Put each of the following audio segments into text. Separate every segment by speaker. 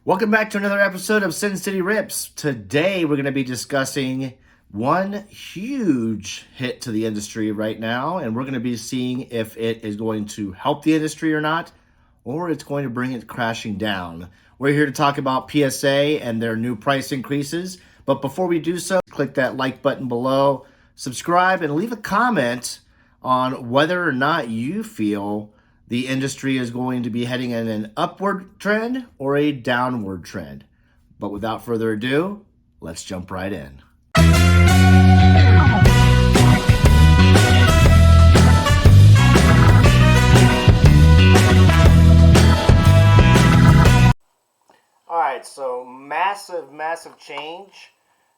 Speaker 1: Welcome back to another episode of Sin City Rips. Today we're going to be discussing one huge hit to the industry right now, and we're going to be seeing if it is going to help the industry or not, or it's going to bring it crashing down. We're here to talk about PSA and their new price increases, but before we do so, click that like button below, subscribe, and leave a comment on whether or not you feel the industry is going to be heading in an upward trend or a downward trend. But without further ado, let's jump right in. All right, so massive change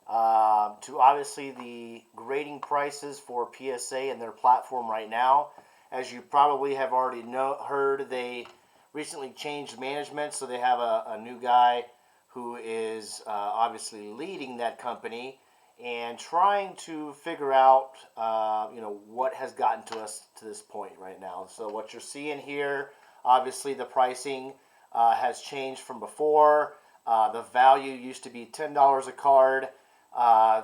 Speaker 1: to obviously the grading prices for PSA and their platform right now. As you probably have already heard, they recently changed management, so they have a new guy who is obviously leading that company and trying to figure out, what has gotten to us to this point right now. So what you're seeing here, obviously the pricing has changed from before. The value used to be $10 a card.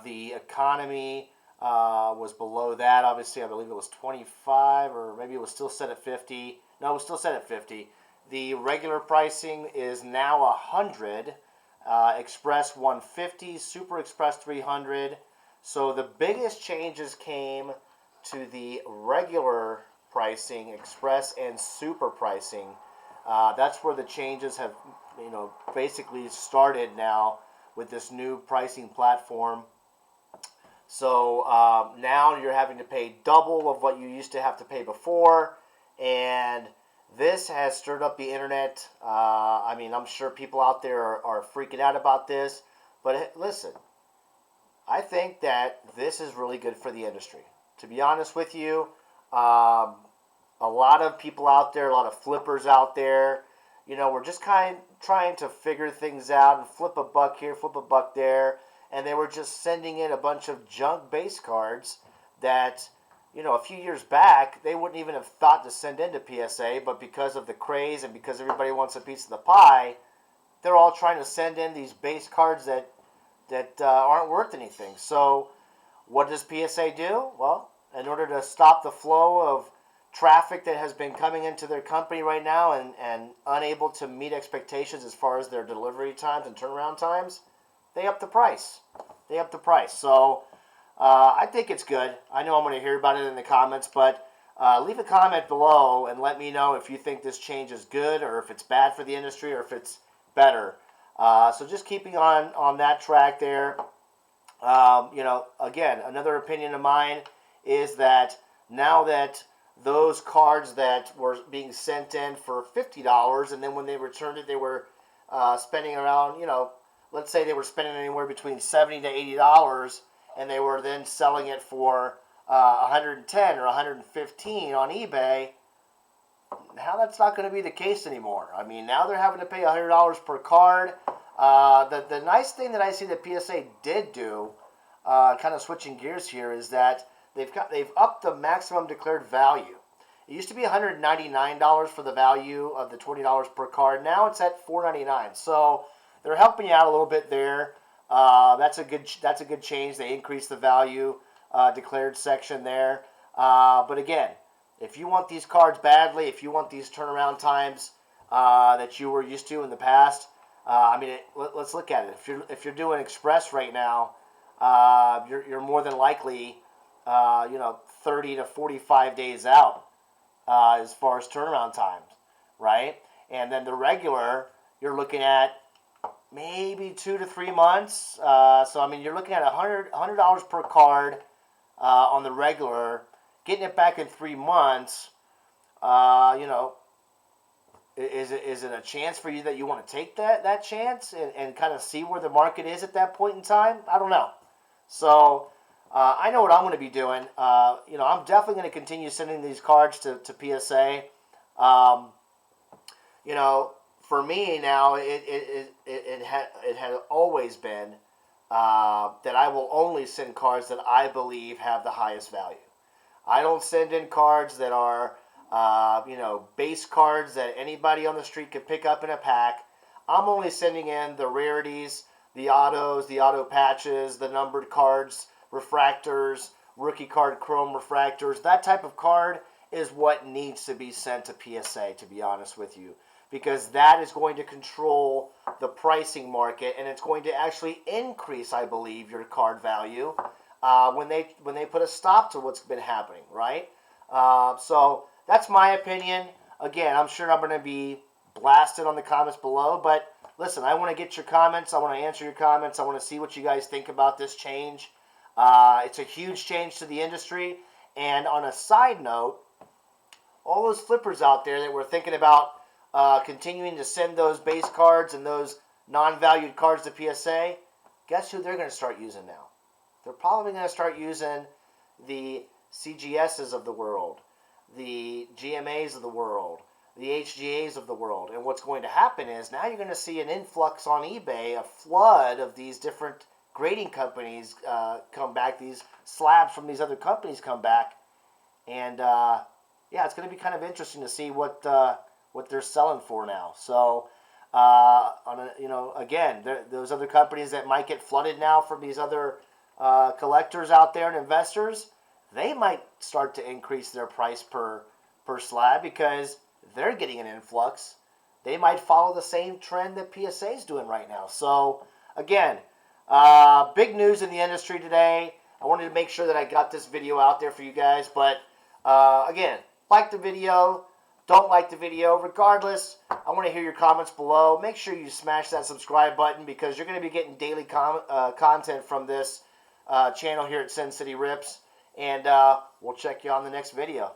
Speaker 1: The economy was below that. Obviously, I believe it was 25, or maybe it was still set at 50. No, it was still set at 50. The regular pricing is now 100. Express 150, Super Express 300. So the biggest changes came to the regular pricing, Express and Super pricing. That's where the changes have, basically started now with this new pricing platform. So now you're having to pay double of what you used to have to pay before, and this has stirred up the internet. I'm sure people out there are freaking out about this, but listen, I think that this is really good for the industry. To be honest with you, a lot of people out there, a lot of flippers out there, we're just kind of trying to figure things out and flip a buck here, flip a buck there. And they were just sending in a bunch of junk base cards that, a few years back, they wouldn't even have thought to send into PSA. But because of the craze and because everybody wants a piece of the pie, they're all trying to send in these base cards that aren't worth anything. So what does PSA do? Well, in order to stop the flow of traffic that has been coming into their company right now and unable to meet expectations as far as their delivery times and turnaround times, they up the price. So I think it's good. I know I'm going to hear about it in the comments, but leave a comment below and let me know if you think this change is good or if it's bad for the industry or if it's better. So just keeping on that track there. Again, another opinion of mine is that now that those cards that were being sent in for $50, and then when they returned it, they were spending around, let's say they were spending anywhere between $70 to $80, and they were then selling it for $110 or $115 on eBay. Now that's not going to be the case anymore. Now they're having to pay $100 per card. The nice thing that I see that PSA did do, kind of switching gears here, is that they've upped the maximum declared value. It used to be $199 for the value of the $20 per card. Now it's at $499. So they're helping you out a little bit there. That's a good change. They increased the value declared section there. But again, if you want these cards badly, if you want these turnaround times that you were used to in the past, let's look at it. If you're doing Express right now, you're more than likely 30 to 45 days out as far as turnaround times, right? And then the regular, you're looking at maybe 2 to 3 months. You're looking at $100 per card on the regular, getting it back in 3 months. Is it a chance for you that you want to take that chance and kind of see where the market is at that point in time? I don't know. So I know what I'm going to be doing. I'm definitely going to continue sending these cards to PSA. For me now, it had always been that I will only send cards that I believe have the highest value. I don't send in cards that are, base cards that anybody on the street could pick up in a pack. I'm only sending in the rarities, the autos, the auto patches, the numbered cards, refractors, rookie card chrome refractors. That type of card is what needs to be sent to PSA, to be honest with you, because that is going to control the pricing market, and it's going to actually increase, I believe, your card value when they put a stop to what's been happening, right? So that's my opinion. Again, I'm sure I'm going to be blasted on the comments below, but listen, I want to get your comments. I want to answer your comments. I want to see what you guys think about this change. It's a huge change to the industry. And on a side note, all those flippers out there that were thinking about continuing to send those base cards and those non-valued cards to PSA, guess who they're going to start using now? They're probably going to start using the CGSs of the world, the GMAs of the world, the HGAs of the world. And what's going to happen is now you're going to see an influx on eBay, a flood of these different grading companies come back, these slabs from these other companies come back. And yeah, it's going to be kind of interesting to see what they're selling for now. So, again, those other companies that might get flooded now from these other collectors out there and investors, they might start to increase their price per slab because they're getting an influx. They might follow the same trend that PSA is doing right now. So, again, big news in the industry today. I wanted to make sure that I got this video out there for you guys. But, again, like the video, don't like the video. Regardless, I want to hear your comments below. Make sure you smash that subscribe button because you're going to be getting daily content from this channel here at Sin City Rips. And we'll check you on the next video.